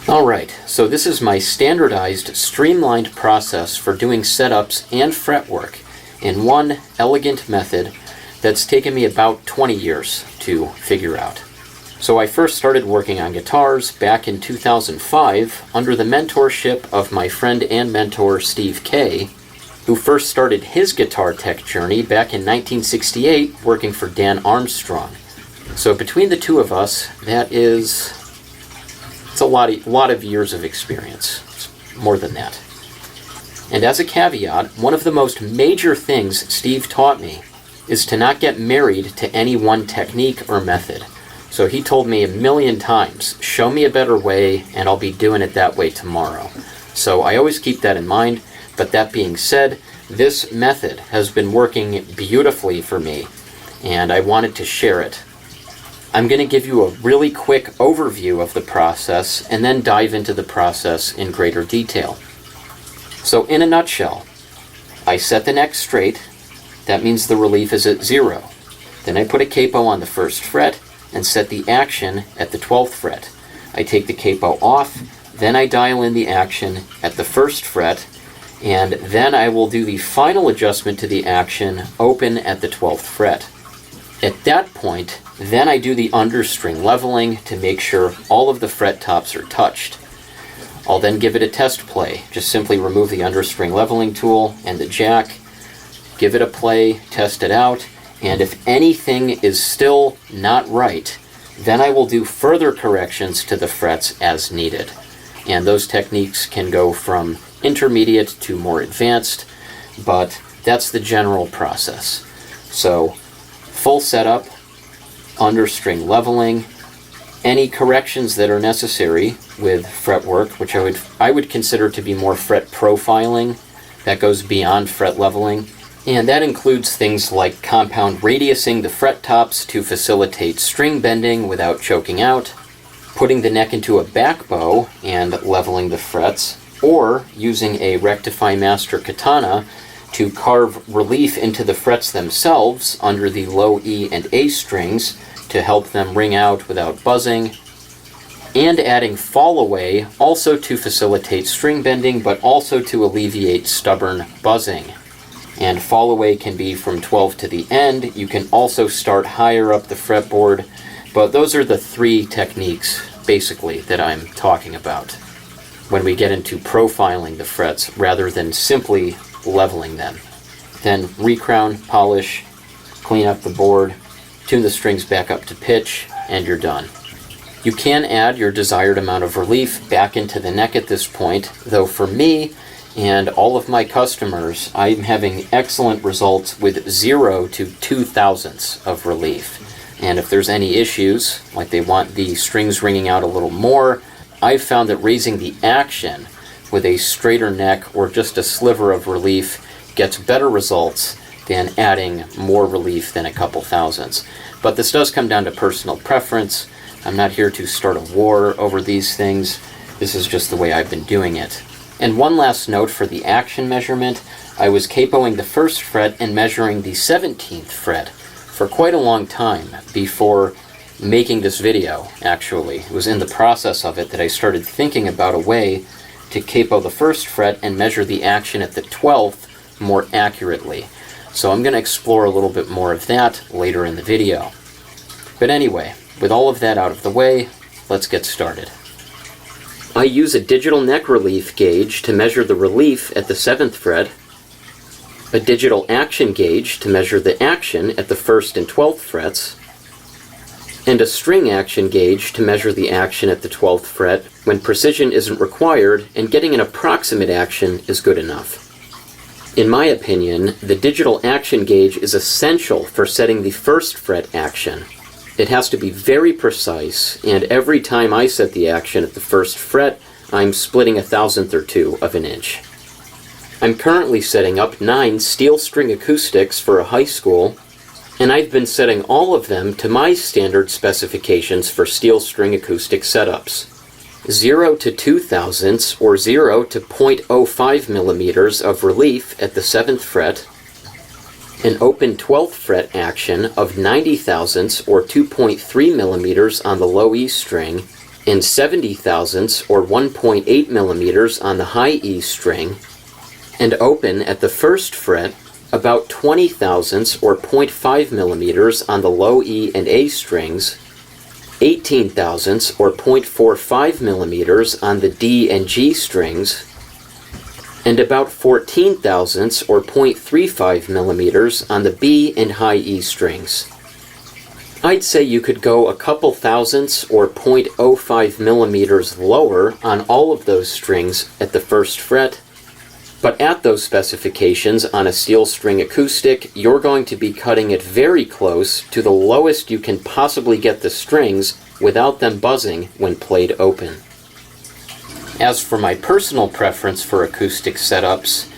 Alright, so this is my standardized, streamlined process for doing setups and fretwork in one elegant method that's taken me about 20 years to figure out. So I first started working on guitars back in 2005 under the mentorship of my friend and mentor Steve K, who first started his guitar tech journey back in 1968 working for Dan Armstrong. So between the two of us, it's a lot of years of experience. It's more than that. And as a caveat, one of the most major things Steve taught me is to not get married to any one technique or method. So he told me a million times, show me a better way and I'll be doing it that way tomorrow. So I always keep that in mind, but that being said, this method has been working beautifully for me and I wanted to share it. I'm going to give you a really quick overview of the process and then dive into the process in greater detail. So in a nutshell, I set the neck straight. That means the relief is at 0. Then I put a capo on the 1st fret and set the action at the 12th fret. I take the capo off, then I dial in the action at the 1st fret, and then I will do the final adjustment to the action open at the 12th fret. At that point, then I do the understring leveling to make sure all of the fret tops are touched. I'll then give it a test play. Just simply remove the understring leveling tool and the jack, give it a play, test it out, and if anything is still not right, then I will do further corrections to the frets as needed. And those techniques can go from intermediate to more advanced, but that's the general process. So, full setup, understring leveling, any corrections that are necessary with fretwork, which I would consider to be more fret profiling, that goes beyond fret leveling, and that includes things like compound radiusing the fret tops to facilitate string bending without choking out, putting the neck into a back bow and leveling the frets, or using a Rectify Master Katana to carve relief into the frets themselves under the low E and A strings to help them ring out without buzzing, and adding fall away also to facilitate string bending but also to alleviate stubborn buzzing. And fall away can be from 12 to the end. You can also start higher up the fretboard, but those are the 3 techniques basically that I'm talking about when we get into profiling the frets rather than simply leveling them. Then recrown, polish, clean up the board, tune the strings back up to pitch, and you're done. You can add your desired amount of relief back into the neck at this point, though for me and all of my customers, I'm having excellent results with 0 to 2 thousandths of relief. And if there's any issues, like they want the strings ringing out a little more, I've found that raising the action with a straighter neck or just a sliver of relief gets better results than adding more relief than a couple thousandths. But this does come down to personal preference. I'm not here to start a war over these things. This is just the way I've been doing it. And one last note for the action measurement, I was capoing the 1st fret and measuring the 17th fret for quite a long time before making this video, actually. It was in the process of it that I started thinking about a way to capo the 1st fret and measure the action at the 12th more accurately. So I'm going to explore a little bit more of that later in the video. But anyway, with all of that out of the way, let's get started. I use a digital neck relief gauge to measure the relief at the 7th fret, a digital action gauge to measure the action at the 1st and 12th frets, and a string action gauge to measure the action at the 12th fret when precision isn't required and getting an approximate action is good enough. In my opinion, the digital action gauge is essential for setting the 1st fret action. It has to be very precise, and every time I set the action at the 1st fret, I'm splitting 1/1000th or 2 of an inch. I'm currently setting up 9 steel string acoustics for a high school, and I've been setting all of them to my standard specifications for steel string acoustic setups. 0 to 2 thousandths or 0 to 0.05 millimeters of relief at the 7th fret, an open 12th fret action of 90 thousandths or 2.3 millimeters on the low E string, and 70 thousandths or 1.8 millimeters on the high E string, and open at the first fret about 20 thousandths or 0.5 millimeters on the low E and A strings, 18 thousandths or 0.45 millimeters on the D and G strings, and about 14 thousandths or 0.35 millimeters on the B and high E strings. I'd say you could go a couple thousandths or 0.05 millimeters lower on all of those strings at the first fret, but at those specifications on a steel string acoustic, you're going to be cutting it very close to the lowest you can possibly get the strings without them buzzing when played open. As for my personal preference for acoustic setups,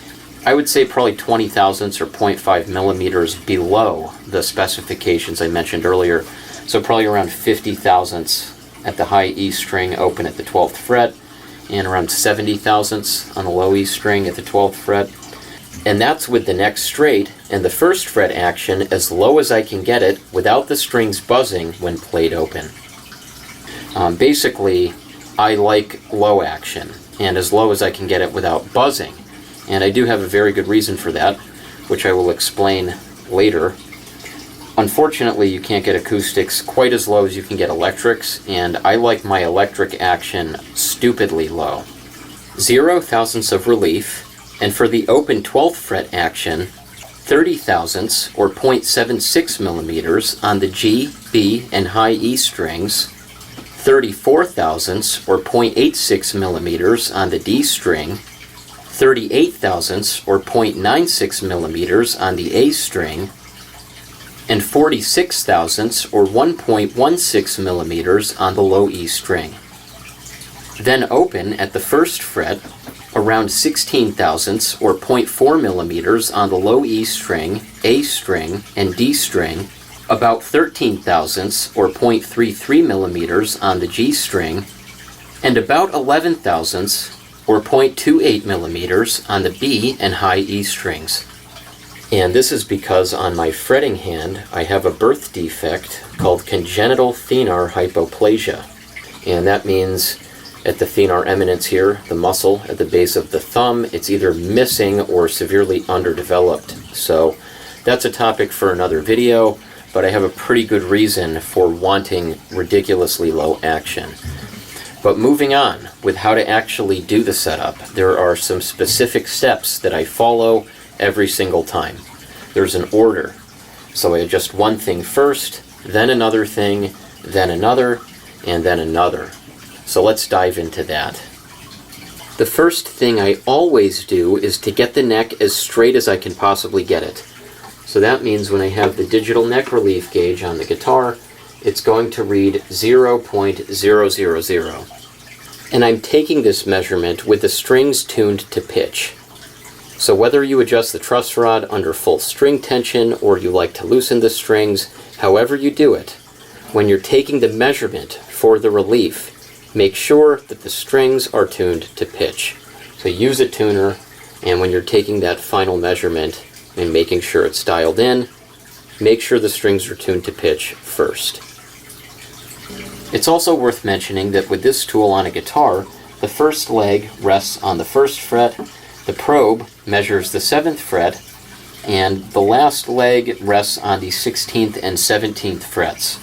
I would say probably 20 thousandths or 0.5 millimeters below the specifications I mentioned earlier, so probably around 50 thousandths at the high E string open at the 12th fret, and around 70 thousandths on the low E string at the 12th fret. And that's with the neck straight and the first fret action as low as I can get it without the strings buzzing when played open. Basically, I like low action, and as low as I can get it without buzzing. And I do have a very good reason for that, which I will explain later. Unfortunately, you can't get acoustics quite as low as you can get electrics, and I like my electric action stupidly low. 0 thousandths of relief, and for the open 12th fret action, 30 thousandths or 0.76 millimeters on the G, B, and high E strings, 34 thousandths or 0.86 millimeters on the D string, 38 thousandths or 0.96 millimeters on the A string, and 46 thousandths or 1.16 millimeters on the low E string. Then open at the first fret around 16 thousandths or 0.4 millimeters on the low E string, A string, and D string, about 13 thousandths or 0.33 millimeters on the G string, and about 11 thousandths or 0.28 millimeters on the B and high E strings. And this is because on my fretting hand I have a birth defect called Congenital Thenar Hypoplasia. And that means at the thenar eminence here, the muscle at the base of the thumb, it's either missing or severely underdeveloped. So that's a topic for another video, but I have a pretty good reason for wanting ridiculously low action. But moving on with how to actually do the setup, there are some specific steps that I follow every single time. There's an order. So I adjust one thing first, then another thing, then another, and then another. So let's dive into that. The first thing I always do is to get the neck as straight as I can possibly get it. So that means when I have the digital neck relief gauge on the guitar, it's going to read 0.000. And I'm taking this measurement with the strings tuned to pitch. So whether you adjust the truss rod under full string tension or you like to loosen the strings, however you do it, when you're taking the measurement for the relief, make sure that the strings are tuned to pitch. So use a tuner, and when you're taking that final measurement and making sure it's dialed in, make sure the strings are tuned to pitch first. It's also worth mentioning that with this tool on a guitar, the first leg rests on the first fret, the probe measures the 7th fret, and the last leg rests on the 16th and 17th frets.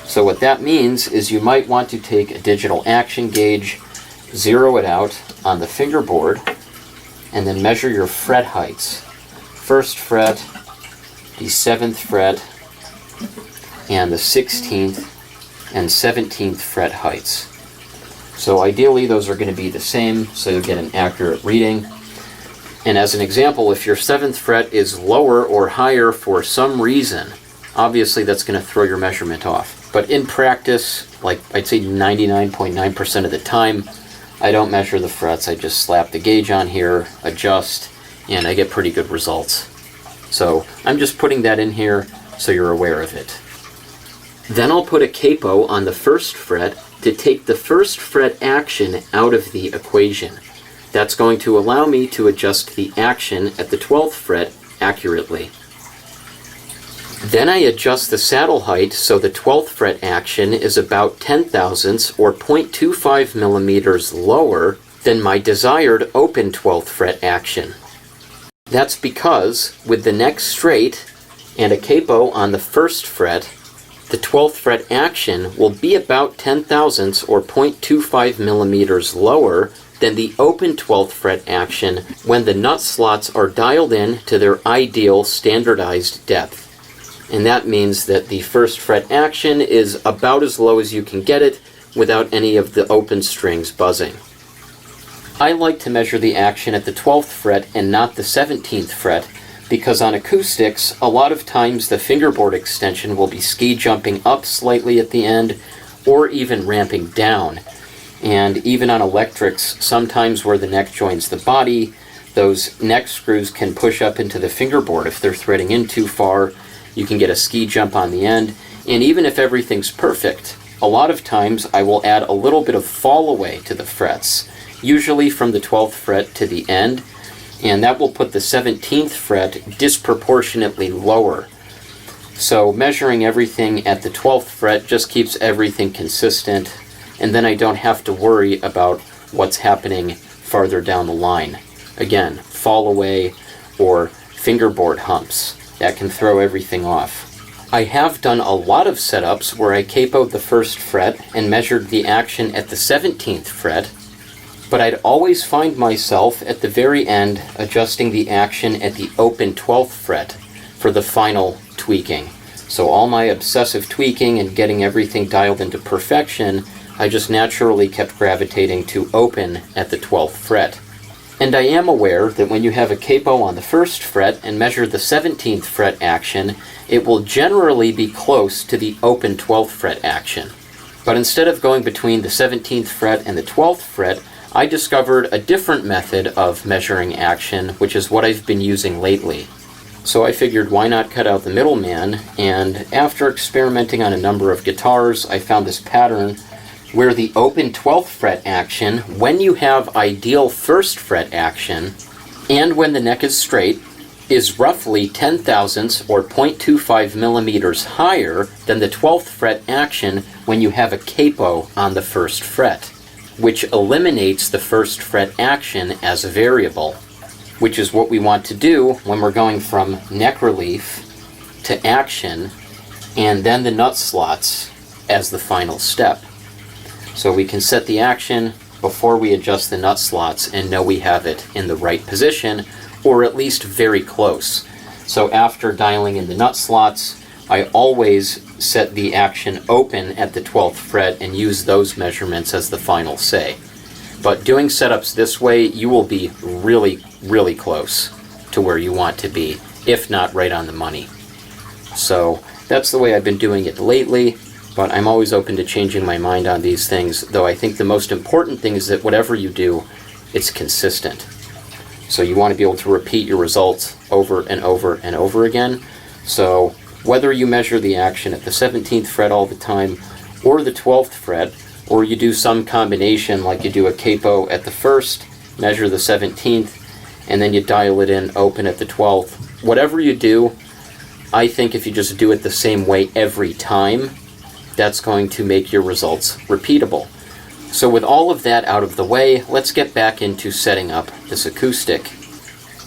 So what that means is you might want to take a digital action gauge, zero it out on the fingerboard, and then measure your fret heights. First fret, the 7th fret, and the 16th and 17th fret heights. So ideally those are going to be the same, so you'll get an accurate reading. And as an example, if your 7th fret is lower or higher for some reason, obviously that's going to throw your measurement off. But in practice, like I'd say 99.9% of the time, I don't measure the frets. I just slap the gauge on here, adjust, and I get pretty good results. So I'm just putting that in here so you're aware of it. Then I'll put a capo on the first fret to take the first fret action out of the equation. That's going to allow me to adjust the action at the 12th fret accurately. Then I adjust the saddle height so the 12th fret action is about 0.10 or 0.25 millimeters lower than my desired open 12th fret action. That's because with the neck straight and a capo on the 1st fret, the 12th fret action will be about 0.10 or 0.25 millimeters lower than the open 12th fret action when the nut slots are dialed in to their ideal standardized depth. And that means that the 1st fret action is about as low as you can get it without any of the open strings buzzing. I like to measure the action at the 12th fret and not the 17th fret because on acoustics, a lot of times the fingerboard extension will be ski jumping up slightly at the end or even ramping down. And even on electrics, sometimes where the neck joins the body, those neck screws can push up into the fingerboard if they're threading in too far. You can get a ski jump on the end, and even if everything's perfect, a lot of times I will add a little bit of fall away to the frets, usually from the 12th fret to the end, and that will put the 17th fret disproportionately lower. So measuring everything at the 12th fret just keeps everything consistent, and then I don't have to worry about what's happening farther down the line. Again, fall away or fingerboard humps. That can throw everything off. I have done a lot of setups where I capoed the 1st fret and measured the action at the 17th fret, but I'd always find myself at the very end adjusting the action at the open 12th fret for the final tweaking. So all my obsessive tweaking and getting everything dialed into perfection, I just naturally kept gravitating to open at the 12th fret. And I am aware that when you have a capo on the 1st fret and measure the 17th fret action, it will generally be close to the open 12th fret action. But instead of going between the 17th fret and the 12th fret, I discovered a different method of measuring action, which is what I've been using lately. So I figured why not cut out the middleman, and after experimenting on a number of guitars, I found this pattern where the open 12th fret action, when you have ideal 1st fret action, and when the neck is straight, is roughly 0.10 or 0.25 millimeters higher than the 12th fret action when you have a capo on the 1st fret, which eliminates the 1st fret action as a variable, which is what we want to do when we're going from neck relief to action, and then the nut slots as the final step. So we can set the action before we adjust the nut slots and know we have it in the right position, or at least very close. So after dialing in the nut slots, I always set the action open at the 12th fret and use those measurements as the final say. But doing setups this way, you will be really, really close to where you want to be, if not right on the money. So that's the way I've been doing it lately. But I'm always open to changing my mind on these things, though I think the most important thing is that whatever you do, it's consistent. So you want to be able to repeat your results over and over and over again. So whether you measure the action at the 17th fret all the time, or the 12th fret, or you do some combination like you do a capo at the 1st, measure the 17th, and then you dial it in open at the 12th. Whatever you do, I think if you just do it the same way every time, that's going to make your results repeatable. So with all of that out of the way, let's get back into setting up this acoustic.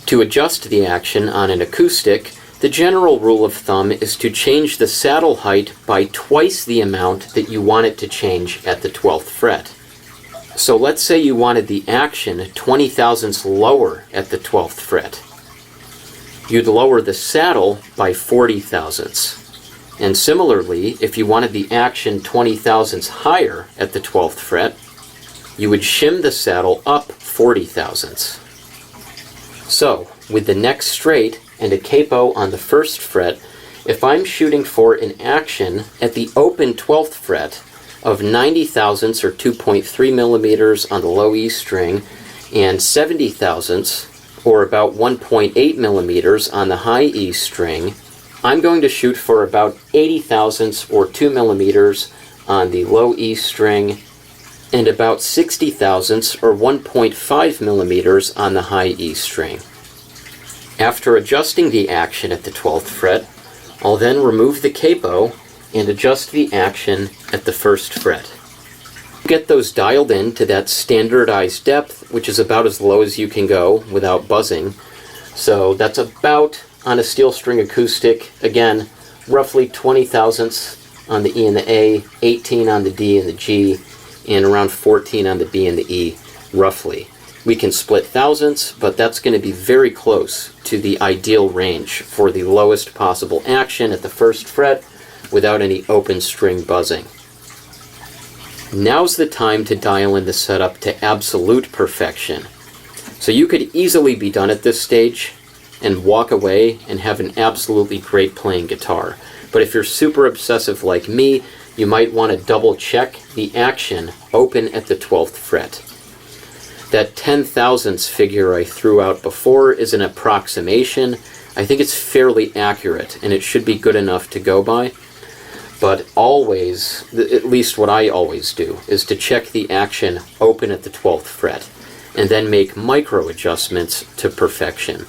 To adjust the action on an acoustic, the general rule of thumb is to change the saddle height by twice the amount that you want it to change at the 12th fret. So let's say you wanted the action 20 thousandths lower at the 12th fret. You'd lower the saddle by 40 thousandths. And similarly, if you wanted the action 20 thousandths higher at the 12th fret, you would shim the saddle up 40 thousandths. So, with the neck straight and a capo on the 1st fret, if I'm shooting for an action at the open 12th fret of 90 thousandths or 2.3 millimeters on the low E string and 70 thousandths or about 1.8 millimeters on the high E string, I'm going to shoot for about 80 thousandths or 2 millimeters on the low E string and about 60 thousandths or 1.5 millimeters on the high E string. After adjusting the action at the 12th fret, I'll then remove the capo and adjust the action at the first fret. Get those dialed in to that standardized depth, which is about as low as you can go without buzzing. So that's about, on a steel string acoustic, again, roughly 20 thousandths on the E and the A, 18 on the D and the G, and around 14 on the B and the E, roughly. We can split thousandths, but that's going to be very close to the ideal range for the lowest possible action at the first fret without any open string buzzing. Now's the time to dial in the setup to absolute perfection. So you could easily be done at this stage and walk away and have an absolutely great playing guitar. But if you're super obsessive like me, you might want to double check the action open at the 12th fret. That 10 thousandths figure I threw out before is an approximation. I think it's fairly accurate and it should be good enough to go by. But always, at least what I always do, is to check the action open at the 12th fret and then make micro adjustments to perfection.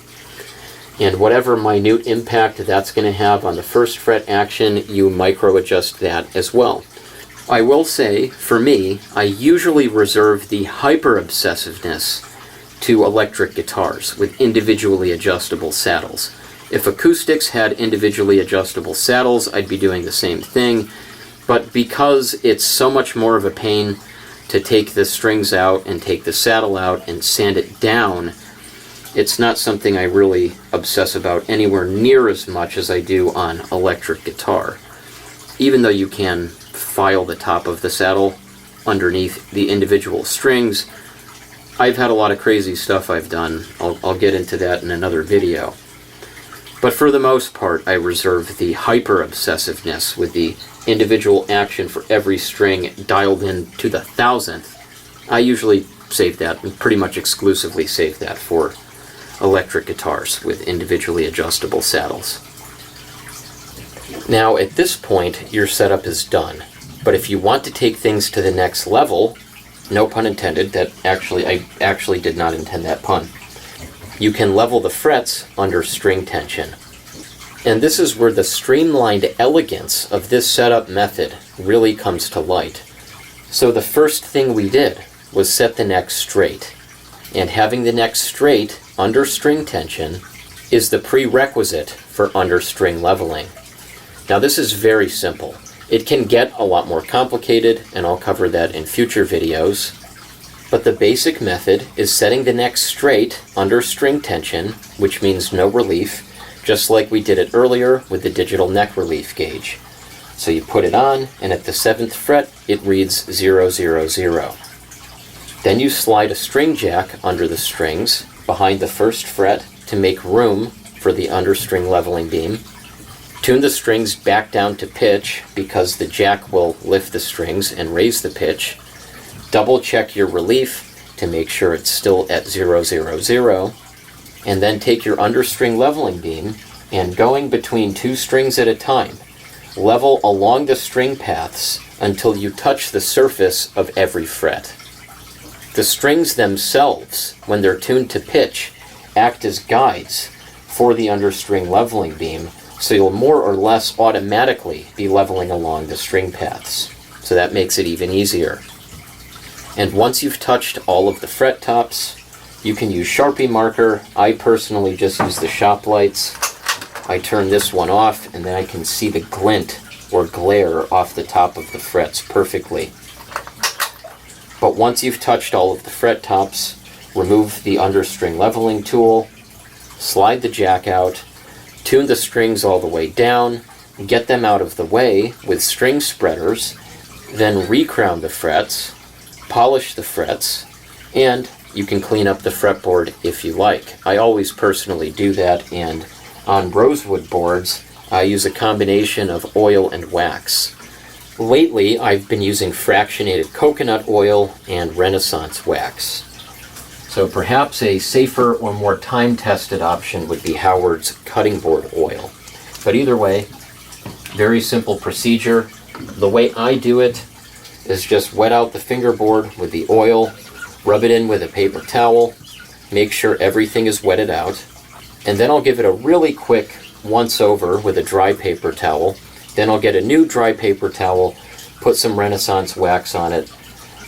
And whatever minute impact that's going to have on the first fret action, you micro adjust that as well. I will say, for me, I usually reserve the hyper-obsessiveness to electric guitars with individually adjustable saddles. If acoustics had individually adjustable saddles, I'd be doing the same thing, but because it's so much more of a pain to take the strings out and take the saddle out and sand it down, it's not something I really obsess about anywhere near as much as I do on electric guitar. Even though you can file the top of the saddle underneath the individual strings, I've had a lot of crazy stuff I've done. I'll get into that in another video. But for the most part, I reserve the hyper-obsessiveness with the individual action for every string dialed in to the thousandth. I usually save that, and pretty much exclusively save that for electric guitars with individually adjustable saddles. Now, at this point, your setup is done. But if you want to take things to the next level, no pun intended, I actually did not intend that pun. You can level the frets under string tension. And this is where the streamlined elegance of this setup method really comes to light. So the first thing we did was set the neck straight. And having the neck straight under string tension is the prerequisite for understring leveling. Now this is very simple. It can get a lot more complicated, and I'll cover that in future videos. But the basic method is setting the neck straight under string tension, which means no relief, just like we did it earlier with the digital neck relief gauge. So you put it on, and at the 7th fret, it reads 0, 0, 0. Then you slide a string jack under the strings behind the 1st fret to make room for the understring leveling beam. Tune the strings back down to pitch because the jack will lift the strings and raise the pitch. Double check your relief to make sure it's still at 0, 0, 0. And then take your understring leveling beam and, going between 2 strings at a time, level along the string paths until you touch the surface of every fret. The strings themselves, when they're tuned to pitch, act as guides for the understring leveling beam, so you'll more or less automatically be leveling along the string paths. So that makes it even easier. And once you've touched all of the fret tops, you can use Sharpie marker. I personally just use the shop lights. I turn this one off, and then I can see the glint or glare off the top of the frets perfectly. But once you've touched all of the fret tops, remove the understring leveling tool, slide the jack out, tune the strings all the way down, get them out of the way with string spreaders, then recrown the frets, polish the frets, and you can clean up the fretboard if you like. I always personally do that, and on rosewood boards, I use a combination of oil and wax. Lately, I've been using fractionated coconut oil and Renaissance wax. So perhaps a safer or more time-tested option would be Howard's cutting board oil. But either way, very simple procedure. The way I do it is just wet out the fingerboard with the oil, rub it in with a paper towel, make sure everything is wetted out, and then I'll give it a really quick once over with a dry paper towel. Then I'll get a new dry paper towel, put some Renaissance wax on it,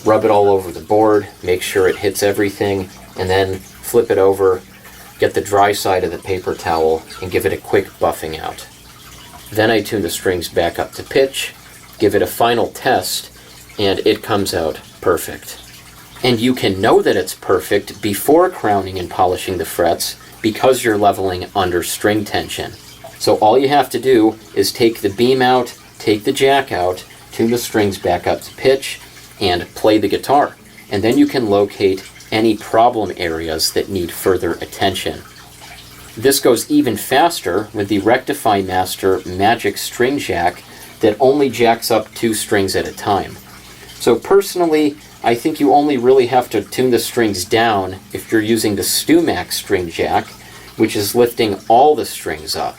rub it all over the board, make sure it hits everything, and then flip it over, get the dry side of the paper towel, and give it a quick buffing out. Then I tune the strings back up to pitch, give it a final test, and it comes out perfect. And you can know that it's perfect before crowning and polishing the frets because you're leveling under string tension. So all you have to do is take the beam out, take the jack out, tune the strings back up to pitch, and play the guitar. And then you can locate any problem areas that need further attention. This goes even faster with the Rectify Master Magic String Jack that only jacks up 2 strings at a time. So personally, I think you only really have to tune the strings down if you're using the StewMax string jack, which is lifting all the strings up.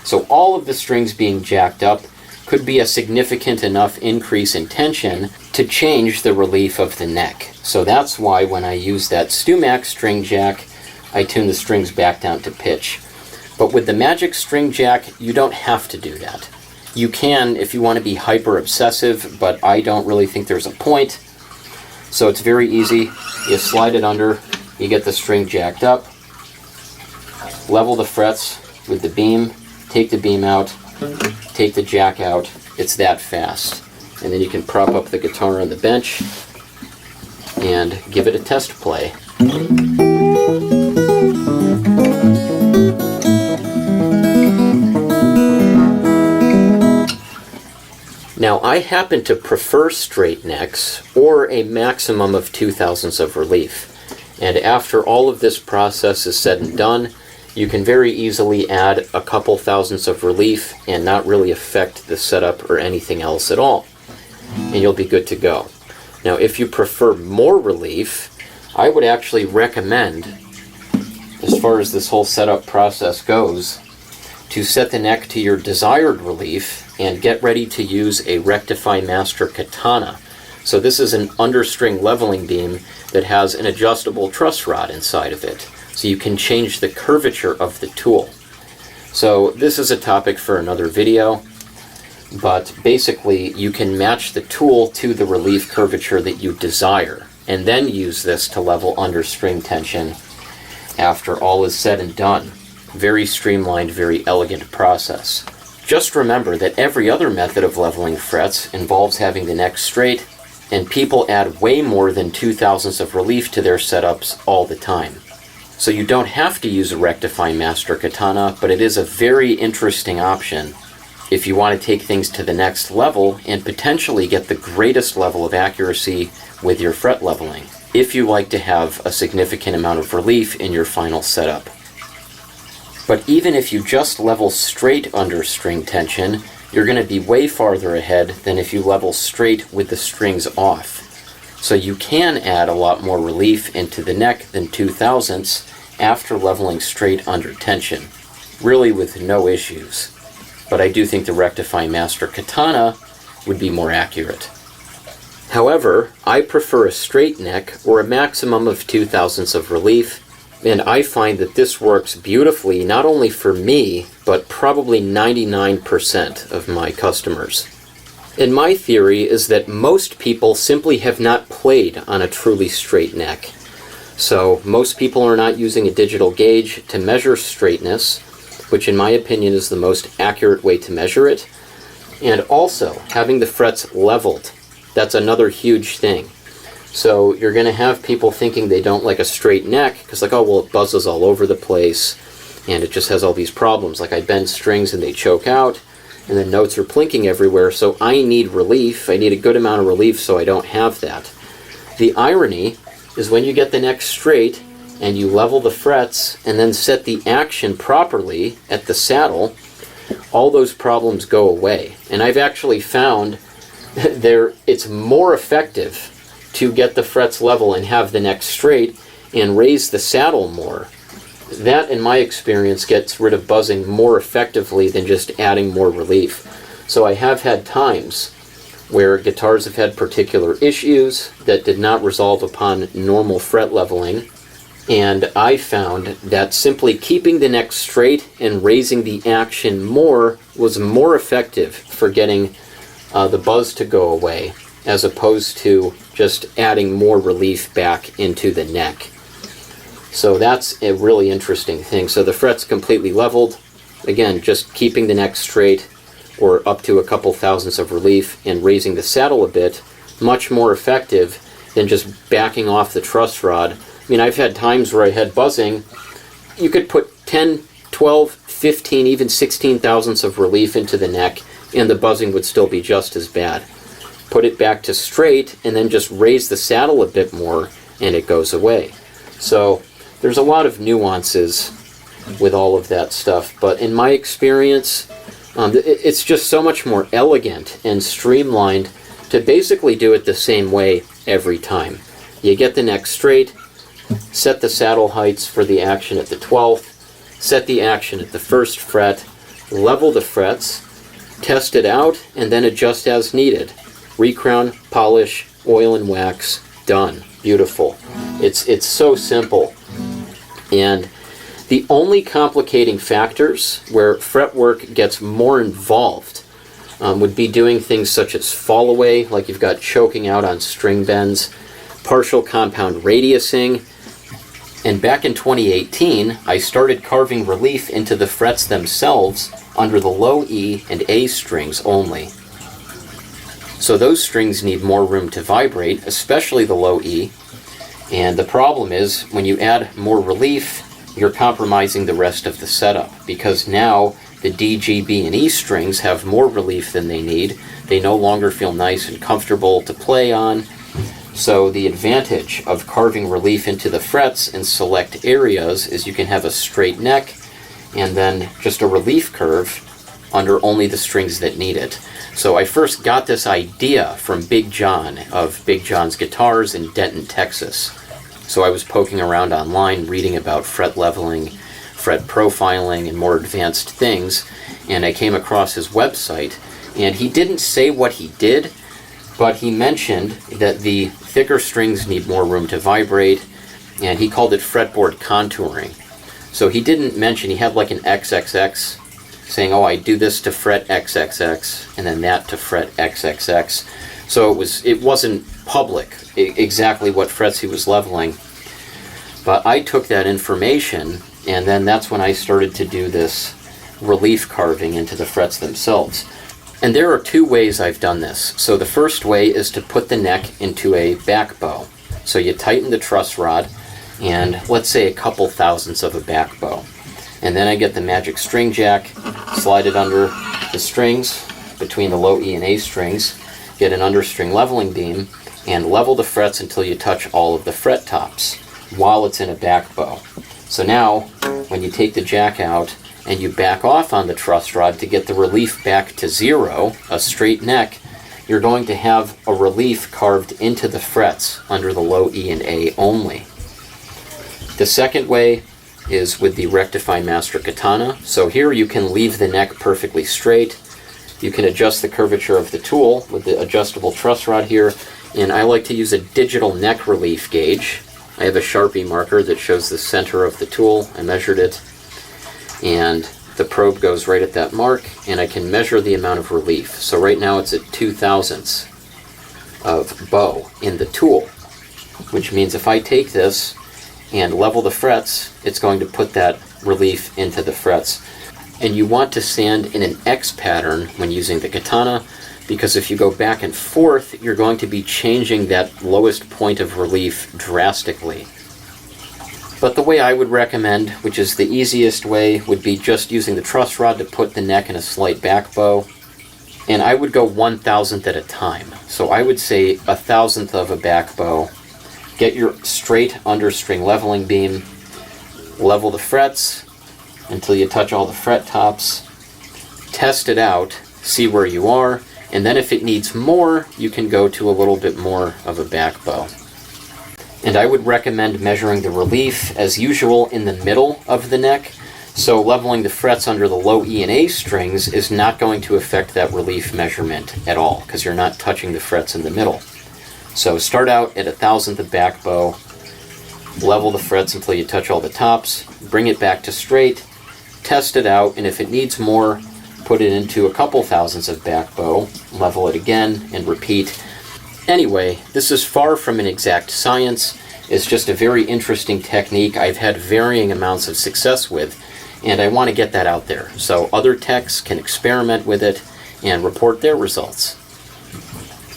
So all of the strings being jacked up could be a significant enough increase in tension to change the relief of the neck. So that's why when I use that StewMax string jack, I tune the strings back down to pitch. But with the Magic String Jack, you don't have to do that. You can if you want to be hyper obsessive, but I don't really think there's a point. So it's very easy. You slide it under, you get the string jacked up, level the frets with the beam, take the beam out, take the jack out. It's that fast. And then you can prop up the guitar on the bench and give it a test play. Now, I happen to prefer straight necks or a maximum of 0.002 of relief. And after all of this process is said and done, you can very easily add a couple thousandths of relief and not really affect the setup or anything else at all. And you'll be good to go. Now, if you prefer more relief, I would actually recommend, as far as this whole setup process goes, to set the neck to your desired relief and get ready to use a Rectify Master Katana. So this is an understring leveling beam that has an adjustable truss rod inside of it. So you can change the curvature of the tool. So this is a topic for another video, but basically you can match the tool to the relief curvature that you desire, and then use this to level under string tension after all is said and done. Very streamlined, very elegant process. Just remember that every other method of leveling frets involves having the neck straight, and people add way more than 0.002 of relief to their setups all the time. So you don't have to use a Rectify Master Katana, but it is a very interesting option if you want to take things to the next level and potentially get the greatest level of accuracy with your fret leveling, if you like to have a significant amount of relief in your final setup. But even if you just level straight under string tension, you're going to be way farther ahead than if you level straight with the strings off. So you can add a lot more relief into the neck than 0.002 after leveling straight under tension, really with no issues. But I do think the Rectify Master Katana would be more accurate. However, I prefer a straight neck or a maximum of 0.002 of relief, and I find that this works beautifully not only for me, but probably 99% of my customers. And my theory is that most people simply have not played on a truly straight neck. So most people are not using a digital gauge to measure straightness, which in my opinion is the most accurate way to measure it. And also, having the frets leveled, that's another huge thing. So you're going to have people thinking they don't like a straight neck because, like, oh, well, it buzzes all over the place and it just has all these problems. Like, I bend strings and they choke out and the notes are plinking everywhere, so I need relief. I need a good amount of relief so I don't have that. The irony is when you get the neck straight and you level the frets and then set the action properly at the saddle, all those problems go away. And I've actually found it's more effective to get the frets level and have the neck straight and raise the saddle more. That, in my experience, gets rid of buzzing more effectively than just adding more relief. So I have had times where guitars have had particular issues that did not resolve upon normal fret leveling, And I found that simply keeping the neck straight and raising the action more was more effective for getting the buzz to go away, as opposed to just adding more relief back into the neck. So that's a really interesting thing. So the fret's completely leveled. Again, just keeping the neck straight or up to a couple thousandths of relief and raising the saddle a bit, much more effective than just backing off the truss rod. I mean, I've had times where I had buzzing. You could put 10, 12, 15, even 16 thousandths of relief into the neck and the buzzing would still be just as bad. Put it back to straight and then just raise the saddle a bit more and it goes away. So there's a lot of nuances with all of that stuff, but in my experience, it's just so much more elegant and streamlined to basically do it the same way every time. You get the neck straight, set the saddle heights for the action at the 12th, set the action at the 1st fret, level the frets, test it out, and then adjust as needed. Recrown, polish, oil and wax, done. Beautiful. It's so simple. And the only complicating factors where fretwork gets more involved would be doing things such as fall away, like you've got choking out on string bends, partial compound radiusing, and back in 2018, I started carving relief into the frets themselves under the low E and A strings only. So those strings need more room to vibrate, especially the low E, and the problem is when you add more relief, you're compromising the rest of the setup, because now the D, G, B, and E strings have more relief than they need. They no longer feel nice and comfortable to play on. So the advantage of carving relief into the frets in select areas is you can have a straight neck and then just a relief curve under only the strings that need it. So I first got this idea from Big John of Big John's Guitars in Denton, Texas. So I was poking around online reading about fret leveling, fret profiling, and more advanced things, and I came across his website, and he didn't say what he did, but he mentioned that the thicker strings need more room to vibrate, and he called it fretboard contouring. So he didn't mention, he had like an XXX, saying, oh, I do this to fret XXX, and then that to fret XXX. So it wasn't public exactly what frets he was leveling. But I took that information, and then that's when I started to do this relief carving into the frets themselves. And there are two ways I've done this. So the first way is to put the neck into a back bow. So you tighten the truss rod, and let's say a couple thousandths of a back bow. And then I get the magic string jack, slide it under the strings between the low E and A strings, get an understring leveling beam, and level the frets until you touch all of the fret tops while it's in a back bow. So now, when you take the jack out and you back off on the truss rod to get the relief back to 0, a straight neck, you're going to have a relief carved into the frets under the low E and A only. The second way is with the Rectify Master Katana. So here you can leave the neck perfectly straight. You can adjust the curvature of the tool with the adjustable truss rod here, and I like to use a digital neck relief gauge. I have a Sharpie marker that shows the center of the tool. I measured it, and the probe goes right at that mark, and I can measure the amount of relief. So right now it's at 2 thousandths of bow in the tool, which means if I take this and level the frets, it's going to put that relief into the frets. And you want to sand in an X pattern when using the katana, because if you go back and forth, you're going to be changing that lowest point of relief drastically. But the way I would recommend, which is the easiest way, would be just using the truss rod to put the neck in a slight back bow. And I would go 1,000th at a time. So I would say 1,000th of a back bow. Get your straight understring leveling beam, level the frets until you touch all the fret tops, test it out, see where you are, and then if it needs more, you can go to a little bit more of a back bow. And I would recommend measuring the relief, as usual, in the middle of the neck. So leveling the frets under the low E and A strings is not going to affect that relief measurement at all, because you're not touching the frets in the middle. So start out at 1,000th of back bow, level the frets until you touch all the tops, bring it back to straight, test it out, and if it needs more, put it into a couple thousandths of back bow, level it again, and repeat. Anyway, this is far from an exact science. It's just a very interesting technique I've had varying amounts of success with, and I want to get that out there so other techs can experiment with it and report their results.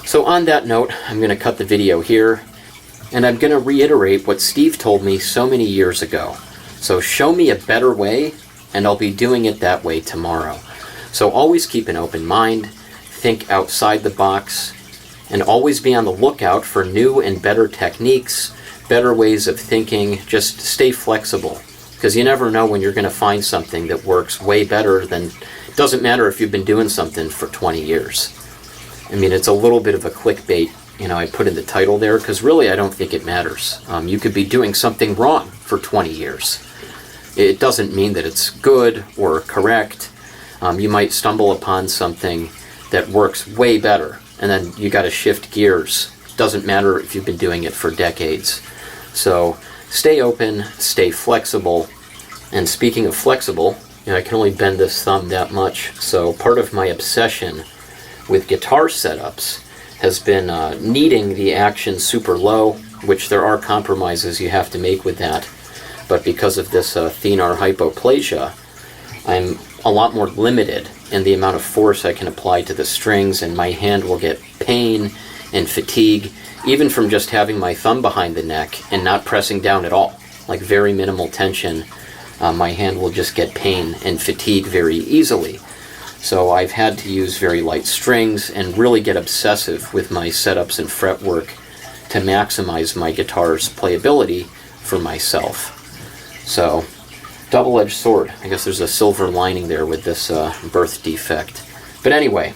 So on that note, I'm going to cut the video here, and I'm going to reiterate what Steve told me so many years ago. So show me a better way, and I'll be doing it that way tomorrow. So always keep an open mind, think outside the box, and always be on the lookout for new and better techniques, better ways of thinking. Just stay flexible, because you never know when you're going to find something that works way better than, doesn't matter if you've been doing something for 20 years. I mean, it's a little bit of a clickbait, I put in the title there, because really I don't think it matters. You could be doing something wrong for 20 years. It doesn't mean that it's good or correct. You might stumble upon something that works way better, and then you got to shift gears. Doesn't matter if you've been doing it for decades. So stay open, stay flexible. And speaking of flexible, I can only bend this thumb that much. So part of my obsession with guitar setups has been kneading the action super low, which there are compromises you have to make with that. But because of this Thenar Hypoplasia, I'm a lot more limited in the amount of force I can apply to the strings, and my hand will get pain and fatigue, even from just having my thumb behind the neck and not pressing down at all, like very minimal tension. My hand will just get pain and fatigue very easily. So I've had to use very light strings and really get obsessive with my setups and fretwork to maximize my guitar's playability for myself. So, double-edged sword. I guess there's a silver lining there with this birth defect. But anyway,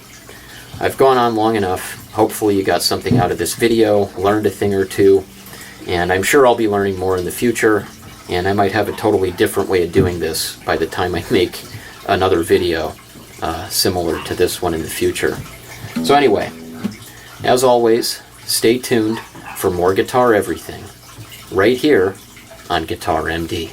I've gone on long enough. Hopefully you got something out of this video, learned a thing or two, and I'm sure I'll be learning more in the future, and I might have a totally different way of doing this by the time I make another video similar to this one in the future. So anyway, as always, stay tuned for more guitar everything right here on Guitar MD.